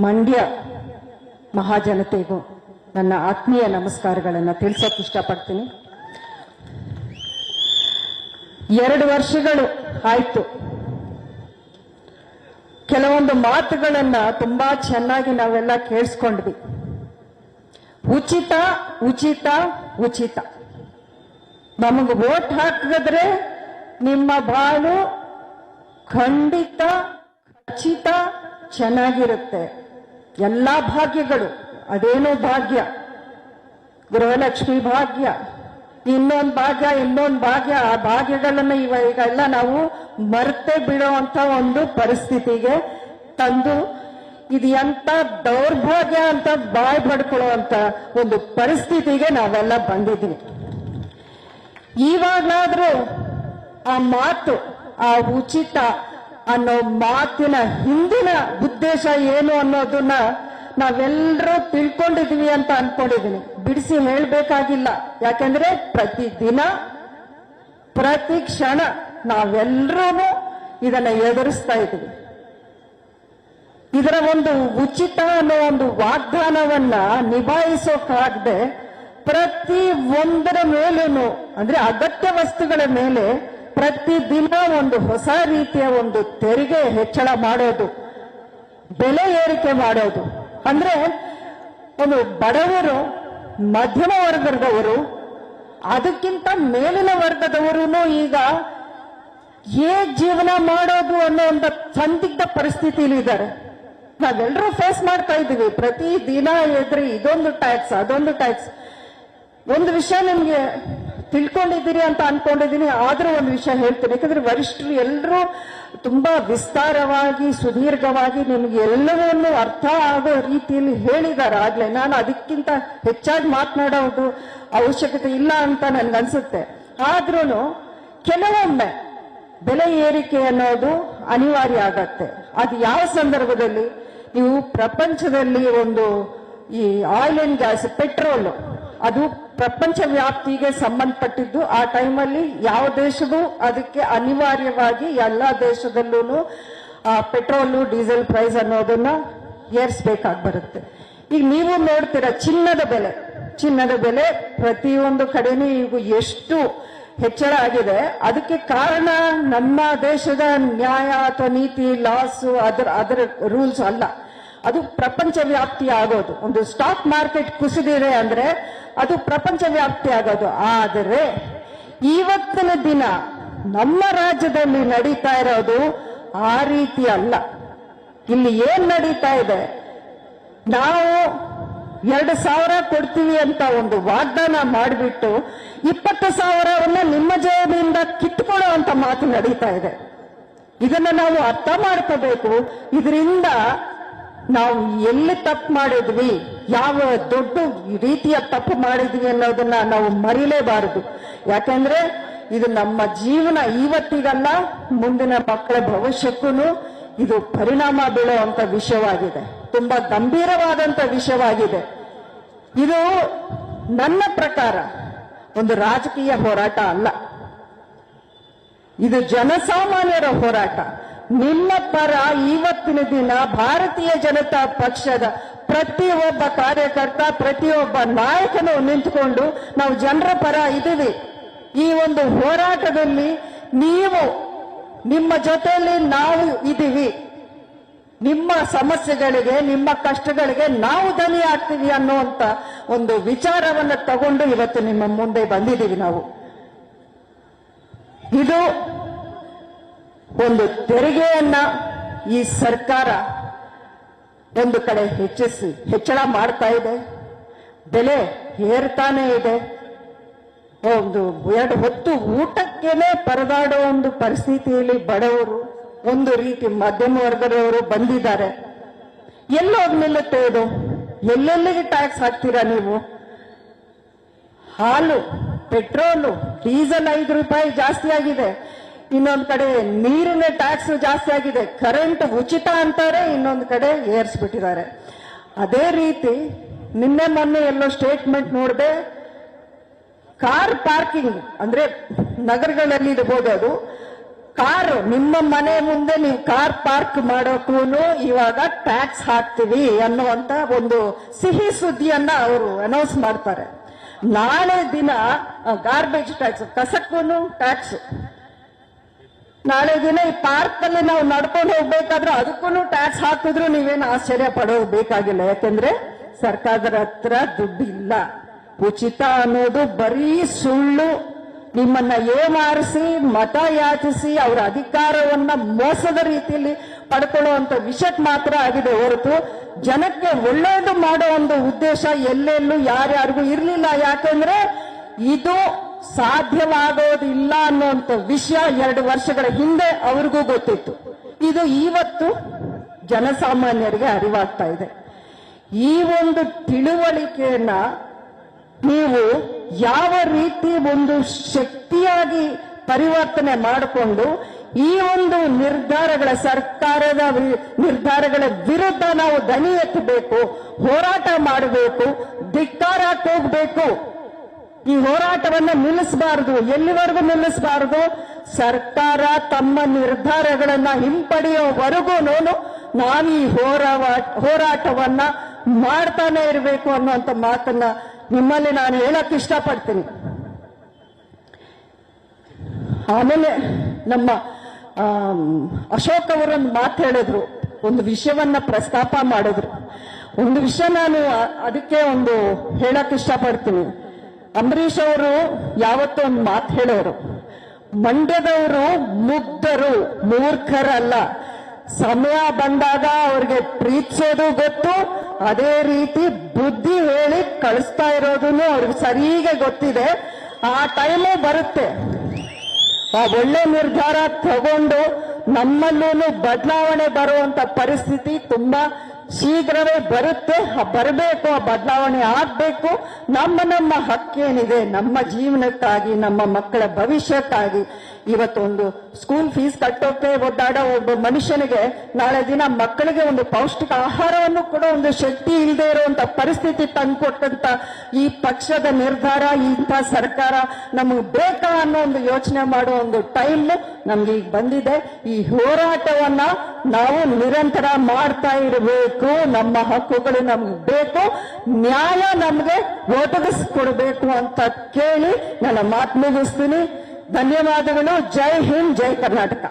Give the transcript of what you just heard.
ಮಂಡ್ಯ ಮಹಾಜನತೆಗೂ ನನ್ನ ಆತ್ಮೀಯ ನಮಸ್ಕಾರಗಳನ್ನು ತಿಳಿಸೋಕೆ ಇಷ್ಟಪಡ್ತೀನಿ. 2 ವರ್ಷಗಳು ಆಯ್ತು. ಕೆಲವೊಂದು ಮಾತುಗಳನ್ನ ತುಂಬಾ ಚೆನ್ನಾಗಿ ನಾವೆಲ್ಲ ಕೇಳಿಸ್ಕೊಂಡ್ವಿ. ಉಚಿತ ಉಚಿತ ಉಚಿತ. ನಮಗೆ ವೋಟ್ ಹಾಕಿದ್ರೆ ನಿಮ್ಮ ಬಾಳು ಖಂಡಿತ ಖಚಿತ ಚೆನ್ನಾಗಿರುತ್ತೆ. ಎಲ್ಲಾ ಭಾಗ್ಯಗಳು, ಅದೇನೋ ಭಾಗ್ಯ, ಗೃಹಲಕ್ಷ್ಮಿ ಭಾಗ್ಯ, ಇನ್ನೊಂದು ಭಾಗ್ಯ, ಆ ಭಾಗ್ಯಗಳನ್ನ ಈಗೆಲ್ಲ ನಾವು ಮರೆತೇ ಬಿಡುವಂತ ಒಂದು ಪರಿಸ್ಥಿತಿಗೆ ತಂದು ಇದು ಎಂತ ದೌರ್ಭಾಗ್ಯ ಅಂತ ಬಾಯ್ ಪಡ್ಕೊಳ್ಳುವಂತ ಒಂದು ಪರಿಸ್ಥಿತಿಗೆ ನಾವೆಲ್ಲ ಬಂದಿದ್ವಿ. ಇವಾಗಲಾದ್ರೂ ಆ ಮಾತು, ಆ ಉಚಿತ ಅನ್ನೋ ಮಾತಿನ ಹಿಂದಿನ ಉದ್ದೇಶ ಏನು ಅನ್ನೋದನ್ನ ನಾವೆಲ್ಲರೂ ತಿಳ್ಕೊಂಡಿದ್ವಿ ಅಂತ ಅನ್ಕೊಂಡಿದೀನಿ. ಬಿಡಿಸಿ ಹೇಳ್ಬೇಕಾಗಿಲ್ಲ. ಯಾಕಂದ್ರೆ ಪ್ರತಿದಿನ ಪ್ರತಿ ಕ್ಷಣ ನಾವೆಲ್ಲರೂ ಇದನ್ನ ಎದುರಿಸ್ತಾ ಇದ್ವಿ. ಇದರ ಒಂದು ಉಚಿತ ಅನ್ನೋ ಒಂದು ವಾಗ್ದಾನವನ್ನ ನಿಭಾಯಿಸೋಕಾಗದೆ ಪ್ರತಿ ಒಂದರ ಮೇಲೂ, ಅಂದ್ರೆ ಅಗತ್ಯ ವಸ್ತುಗಳ ಮೇಲೆ ಪ್ರತಿದಿನ ಒಂದು ಹೊಸ ರೀತಿಯ ಒಂದು ತೆರಿಗೆ ಹೆಚ್ಚಳ ಮಾಡೋದು, ಬೆಲೆ ಏರಿಕೆ ಮಾಡೋದು. ಅಂದ್ರೆ ಒಂದು ಬಡವರು, ಮಧ್ಯಮ ವರ್ಗದವರು, ಅದಕ್ಕಿಂತ ಮೇಲಿನ ವರ್ಗದವರು ಈಗ ಜೀವನ ಮಾಡೋದು ಅನ್ನೋ ಒಂದು ಸಂದಿಗ್ಧ ಪರಿಸ್ಥಿತಿಯಲ್ಲಿ ಇದ್ದಾರೆ. ನಾವೆಲ್ಲರೂ ಫೇಸ್ ಮಾಡ್ತಾ ಇದ್ದೀವಿ. ಪ್ರತಿ ದಿನ ಎದ್ರಿ ಇದೊಂದು ಟ್ಯಾಕ್ಸ್, ಅದೊಂದು ಟ್ಯಾಕ್ಸ್. ಒಂದು ವಿಷಯ ನಿಮ್ಗೆ ತಿಳ್ಕೊಂಡಿದ್ದೀರಿ ಅಂತ ಅನ್ಕೊಂಡಿದ್ದೀನಿ, ಆದ್ರೂ ಒಂದು ವಿಷಯ ಹೇಳ್ತೀನಿ. ಯಾಕಂದ್ರೆ ವರಿಷ್ಠರು ಎಲ್ಲರೂ ತುಂಬಾ ವಿಸ್ತಾರವಾಗಿ, ಸುದೀರ್ಘವಾಗಿ ನಿಮ್ಗೆ ಎಲ್ಲವನ್ನೂ ಅರ್ಥ ಆಗೋ ರೀತಿಯಲ್ಲಿ ಹೇಳಿದ್ದಾರೆ ಆಗ್ಲೇ. ನಾನು ಅದಕ್ಕಿಂತ ಹೆಚ್ಚಾಗಿ ಮಾತನಾಡೋದು ಅವಶ್ಯಕತೆ ಇಲ್ಲ ಅಂತ ನನ್ಗನ್ಸುತ್ತೆ. ಆದ್ರೂ ಕೆಲವೊಮ್ಮೆ ಬೆಲೆ ಏರಿಕೆ ಅನ್ನೋದು ಅನಿವಾರ್ಯ ಆಗತ್ತೆ. ಅದು ಯಾವ ಸಂದರ್ಭದಲ್ಲಿ? ನೀವು ಪ್ರಪಂಚದಲ್ಲಿ ಒಂದು ಈ ಆಯಿಲ್ ಅಂಡ್ ಗ್ಯಾಸ್, ಪೆಟ್ರೋಲ್, ಅದು ಪ್ರಪಂಚ ವ್ಯಾಪ್ತಿಗೆ ಸಂಬಂಧಪಟ್ಟಿದ್ದು. ಆ ಟೈಮಲ್ಲಿ ಯಾವ ದೇಶವೂ ಅದಕ್ಕೆ ಅನಿವಾರ್ಯವಾಗಿ ಎಲ್ಲಾ ದೇಶದಲ್ಲೂ ಪೆಟ್ರೋಲು, ಡೀಸೆಲ್ ಪ್ರೈಸ್ ಅನ್ನೋದನ್ನ ಏರಿಸಬೇಕಾಗಿ ಬರುತ್ತೆ. ಈಗ ನೀವು ನೋಡ್ತೀರಾ ಚಿನ್ನದ ಬೆಲೆ ಪ್ರತಿಯೊಂದು ಕಡೆನೂ ಈಗ ಎಷ್ಟು ಹೆಚ್ಚಳ ಆಗಿದೆ. ಅದಕ್ಕೆ ಕಾರಣ ನಮ್ಮ ದೇಶದ ನ್ಯಾಯ ಅಥವಾ ನೀತಿ, ಲಾಸ್, ಅದರ ರೂಲ್ಸ್ ಅಲ್ಲ. ಅದು ಪ್ರಪಂಚ ವ್ಯಾಪ್ತಿ ಆಗೋದು. ಒಂದು ಸ್ಟಾಕ್ ಮಾರ್ಕೆಟ್ ಕುಸಿದಿದೆ ಅಂದ್ರೆ ಅದು ಪ್ರಪಂಚ ವ್ಯಾಪ್ತಿ ಆಗೋದು. ಆದರೆ ಇವತ್ತಿನ ದಿನ ನಮ್ಮ ರಾಜ್ಯದಲ್ಲಿ ನಡೀತಾ ಇರೋದು ಆ ರೀತಿ ಅಲ್ಲ. ಇಲ್ಲಿ ಏನ್ ನಡೀತಾ ಇದೆ? ನಾವು 2,000 ಕೊಡ್ತೀವಿ ಅಂತ ಒಂದು ವಾಗ್ದಾನ ಮಾಡಿಬಿಟ್ಟು 20,000ವನ್ನ ನಿಮ್ಮ ಜೇಬಿನಿಂದ ಕಿತ್ಕೊಳ್ಳೋ ಅಂತ ಮಾತು ನಡೀತಾ ಇದೆ. ಇದನ್ನ ನಾವು ಅರ್ಥ ಮಾಡ್ಕೋಬೇಕು. ಇದರಿಂದ ನಾವು ಎಲ್ಲಿ ತಪ್ಪು ಮಾಡಿದ್ವಿ, ಯಾವ ದೊಡ್ಡ ರೀತಿಯ ತಪ್ಪು ಮಾಡಿದ್ವಿ ಅನ್ನೋದನ್ನ ನಾವು ಮರಿಲೇಬಾರದು. ಯಾಕಂದ್ರೆ ಇದು ನಮ್ಮ ಜೀವನ ಇವತ್ತಿಗಲ್ಲ, ಮುಂದಿನ ಮಕ್ಕಳ ಭವಿಷ್ಯಕ್ಕೂ ಇದು ಪರಿಣಾಮ ಬೀಳುವಂತ ವಿಷಯವಾಗಿದೆ. ತುಂಬಾ ಗಂಭೀರವಾದಂತ ವಿಷಯವಾಗಿದೆ. ಇದು ನನ್ನ ಪ್ರಕಾರ ಒಂದು ರಾಜಕೀಯ ಹೋರಾಟ ಅಲ್ಲ, ಇದು ಜನಸಾಮಾನ್ಯರ ಹೋರಾಟ. ನಿಮ್ಮ ಪರ ಇವತ್ತಿನ ದಿನ ಭಾರತೀಯ ಜನತಾ ಪಕ್ಷದ ಪ್ರತಿಯೊಬ್ಬ ಕಾರ್ಯಕರ್ತ, ಪ್ರತಿಯೊಬ್ಬ ನಾಯಕನು ನಿಂತುಕೊಂಡು ನಾವು ಜನರ ಪರ ಇದ್ದೀವಿ. ಈ ಒಂದು ಹೋರಾಟದಲ್ಲಿ ನೀವು, ನಿಮ್ಮ ಜೊತೆಯಲ್ಲಿ ನಾವು ಇದ್ದೀವಿ. ನಿಮ್ಮ ಸಮಸ್ಯೆಗಳಿಗೆ, ನಿಮ್ಮ ಕಷ್ಟಗಳಿಗೆ ನಾವು ದನಿ ಆಗ್ತೀವಿ ಅನ್ನುವಂತ ಒಂದು ವಿಚಾರವನ್ನು ತಗೊಂಡು ಇವತ್ತು ನಿಮ್ಮ ಮುಂದೆ ಬಂದಿದ್ದೀವಿ ನಾವು. ಇದು ಒಂದು ತೆರಿಗೆಯನ್ನ ಈ ಸರ್ಕಾರ ಒಂದು ಕಡೆ ಹೆಚ್ಚಳ ಮಾಡ್ತಾ ಇದೆ, ಬೆಲೆ ಏರ್ತಾನೆ ಇದೆ. ಒಂದು 2 ಹೊತ್ತು ಊಟಕ್ಕೇನೆ ಪರದಾಡೋ ಒಂದು ಪರಿಸ್ಥಿತಿಯಲ್ಲಿ ಬಡವರು, ಒಂದು ರೀತಿ ಮಧ್ಯಮ ವರ್ಗದವರು ಬಂದಿದ್ದಾರೆ. ಎಲ್ಲೋಗಿ ನಿಲ್ಲುತ್ತೆ ಇದು? ಎಲ್ಲೆಲ್ಲಿಗೆ ಟ್ಯಾಕ್ಸ್ ಹಾಕ್ತೀರಾ ನೀವು? ಹಾಲು, ಪೆಟ್ರೋಲು, ಡೀಸೆಲ್ 5 ರೂಪಾಯಿ ಜಾಸ್ತಿ ಆಗಿದೆ. ಇನ್ನೊಂದು ಕಡೆ ನೀರಿನ ಟ್ಯಾಕ್ಸ್ ಜಾಸ್ತಿ ಆಗಿದೆ. ಕರೆಂಟ್ ಉಚಿತ ಅಂತಾರೆ, ಇನ್ನೊಂದು ಕಡೆ ಏರಿಸ್ಬಿಟ್ಟಿದ್ದಾರೆ. ಅದೇ ರೀತಿ ನಿನ್ನೆ ಮೊನ್ನೆ ಎಲ್ಲೋ ಸ್ಟೇಟ್ಮೆಂಟ್ ನೋಡಿದೆ, ಕಾರ್ ಪಾರ್ಕಿಂಗ್ ಅಂದ್ರೆ ನಗರಗಳಲ್ಲಿ ಇರಬಹುದು, ಅದು ಕಾರ್ ನಿಮ್ಮ ಮನೆ ಮುಂದೆ ನೀವು ಕಾರ್ ಪಾರ್ಕ್ ಮಾಡೋಕ್ಕೂ ಇವಾಗ ಟ್ಯಾಕ್ಸ್ ಹಾಕ್ತೀವಿ ಅನ್ನುವಂತ ಒಂದು ಸಿಹಿ ಸುದ್ದಿಯನ್ನ ಅವರು ಅನೌನ್ಸ್ ಮಾಡ್ತಾರೆ. ನಾಳೆ ದಿನ ಗಾರ್ಬೇಜ್ ಟ್ಯಾಕ್ಸ್, ಕಸಕ್ಕೂ ಟ್ಯಾಕ್ಸ್. ನಾಳೆ ದಿನ ಈ ಪಾರ್ಕ್ ಅಲ್ಲಿ ನಾವು ನಡ್ಕೊಂಡು ಹೋಗ್ಬೇಕಾದ್ರೆ ಅದಕ್ಕೂ ಟ್ಯಾಕ್ಸ್ ಹಾಕಿದ್ರು ನೀವೇನು ಆಶ್ಚರ್ಯ ಪಡೋದು ಬೇಕಾಗಿಲ್ಲ. ಯಾಕಂದ್ರೆ ಸರ್ಕಾರದ ಹತ್ರ ದುಡ್ಡಿಲ್ಲ. ಉಚಿತ ಅನ್ನೋದು ಬರೀ ಸುಳ್ಳು. ನಿಮ್ಮನ್ನ ಏಮಾರಿಸಿ ಮತ ಯಾಚಿಸಿ ಅವರ ಅಧಿಕಾರವನ್ನ ಮೋಸದ ರೀತಿಯಲ್ಲಿ ಪಡ್ಕೊಳ್ಳುವಂತ ವಿಷಯಕ್ಕೆ ಮಾತ್ರ ಆಗಿದೆ ಹೊರತು ಜನಕ್ಕೆ ಒಳ್ಳೇದು ಮಾಡೋ ಒಂದು ಉದ್ದೇಶ ಎಲ್ಲೆಲ್ಲೂ ಯಾರ್ಯಾರಿಗೂ ಇರಲಿಲ್ಲ. ಯಾಕಂದ್ರೆ ಇದು ಸಾಧ್ಯವಾಗೋದಿಲ್ಲ ಅನ್ನುವಂಥ ವಿಷಯ 2 ವರ್ಷಗಳ ಹಿಂದೆ ಅವ್ರಿಗೂ ಗೊತ್ತಿತ್ತು. ಇದು ಇವತ್ತು ಜನಸಾಮಾನ್ಯರಿಗೆ ಅರಿವಾಗ್ತಾ ಇದೆ. ಈ ಒಂದು ತಿಳುವಳಿಕೆಯನ್ನ ನೀವು ಯಾವ ರೀತಿ ಒಂದು ಶಕ್ತಿಯಾಗಿ ಪರಿವರ್ತನೆ ಮಾಡಿಕೊಂಡು ಈ ಒಂದು ನಿರ್ಧಾರಗಳ ಸರ್ಕಾರದ ನಿರ್ಧಾರಗಳ ವಿರುದ್ಧ ನಾವು ದನಿ ಎತ್ತಬೇಕು, ಹೋರಾಟ ಮಾಡಬೇಕು, ಧಿಕ್ಕಾರ ಹೋಗ್ಬೇಕು. ಈ ಹೋರಾಟವನ್ನ ನಿಲ್ಲಿಸಬಾರದು. ಎಲ್ಲಿವರೆಗೂ ನಿಲ್ಲಿಸಬಾರದು? ಸರ್ಕಾರ ತಮ್ಮ ನಿರ್ಧಾರಗಳನ್ನ ಹಿಂಪಡೆಯುವವರೆಗೂ ನಾವು ಈ ಹೋರಾಟವನ್ನ ಮಾಡ್ತಾನೆ ಇರಬೇಕು ಅನ್ನುವಂಥ ಮಾತನ್ನ ನಿಮ್ಮಲ್ಲಿ ನಾನು ಹೇಳಕ್ ಇಷ್ಟಪಡ್ತೀನಿ. ಆಮೇಲೆ ನಮ್ಮ ಅಶೋಕ್ ಅವರೊಂದು ಮಾತು ಹೇಳಿದ್ರು, ಒಂದು ವಿಷಯವನ್ನ ಪ್ರಸ್ತಾಪ ಮಾಡಿದ್ರು. ಒಂದು ವಿಷಯ ನಾನು ಅದಕ್ಕೆ ಒಂದು ಹೇಳಕ್ ಇಷ್ಟಪಡ್ತೀನಿ. ಅಂಬರೀಷ್ ಅವರು ಯಾವತ್ತೂ ಒಂದು ಮಾತು ಹೇಳೋರು, ಮಂಡ್ಯದವರು ಮುಗ್ಧರು, ಮೂರ್ಖರಲ್ಲ. ಸಮಯ ಬಂದಾಗ ಅವ್ರಿಗೆ ಪ್ರೀತಿಸೋದು ಗೊತ್ತು, ಅದೇ ರೀತಿ ಬುದ್ಧಿ ಹೇಳಿ ಕಳಿಸ್ತಾ ಇರೋದು ಅವ್ರಿಗೆ ಸರಿಗೆ ಗೊತ್ತಿದೆ. ಆ ಟೈಮು ಬರುತ್ತೆ, ಆ ಒಳ್ಳೆ ನಿರ್ಧಾರ ತಗೊಂಡು ನಮ್ಮಲ್ಲೂ ಬದಲಾವಣೆ ಬರುವಂತ ಪರಿಸ್ಥಿತಿ ತುಂಬಾ ಶೀಘ್ರವೇ ಬರುತ್ತೆ. ಬರಬೇಕು, ಆ ಬದಲಾವಣೆ ಆಗ್ಬೇಕು. ನಮ್ಮ ಹಕ್ಕೇನಿದೆ, ನಮ್ಮ ಜೀವನಕ್ಕಾಗಿ, ನಮ್ಮ ಮಕ್ಕಳ ಭವಿಷ್ಯಕ್ಕಾಗಿ, ಇವತ್ತೊಂದು ಸ್ಕೂಲ್ ಫೀಸ್ ಕಟ್ಟೋಕೆ ಒದ್ದಾಡೋ ಒಬ್ಬ ಮನುಷ್ಯನಿಗೆ ನಾಳೆ ದಿನ ಮಕ್ಕಳಿಗೆ ಒಂದು ಪೌಷ್ಟಿಕ ಆಹಾರವನ್ನು ಕೂಡ ಒಂದು ಶಕ್ತಿ ಇಲ್ಲದೆ ಇರುವಂತ ಪರಿಸ್ಥಿತಿ ತಂದುಕೊಟ್ಟಂತ ಈ ಪಕ್ಷದ ನಿರ್ಧಾರ, ಇಂಥ ಸರ್ಕಾರ ನಮಗೆ ಬೇಕಾ ಅನ್ನೋ ಒಂದು ಯೋಚನೆ ಮಾಡುವ ಒಂದು ಟೈಮ್ ನಮ್ಗೆ ಈಗ ಬಂದಿದೆ. ಈ ಹೋರಾಟವನ್ನ ನಾವು ನಿರಂತರ ಮಾಡ್ತಾ ಇರಬೇಕು. ನಮ್ಮ ಹಕ್ಕುಗಳು ನಮ್ಗೆ ಬೇಕು, ನ್ಯಾಯ ನಮ್ಗೆ ಒದಗಿಸ್ಕೊಡ್ಬೇಕು ಅಂತ ಕೇಳಿ ನನ್ನ ಮಾತು ಮುಗಿಸ್ತೀನಿ. ಧನ್ಯವಾದಗಳು. ಜೈ ಹಿಂದ್, ಜೈ ಕರ್ನಾಟಕ.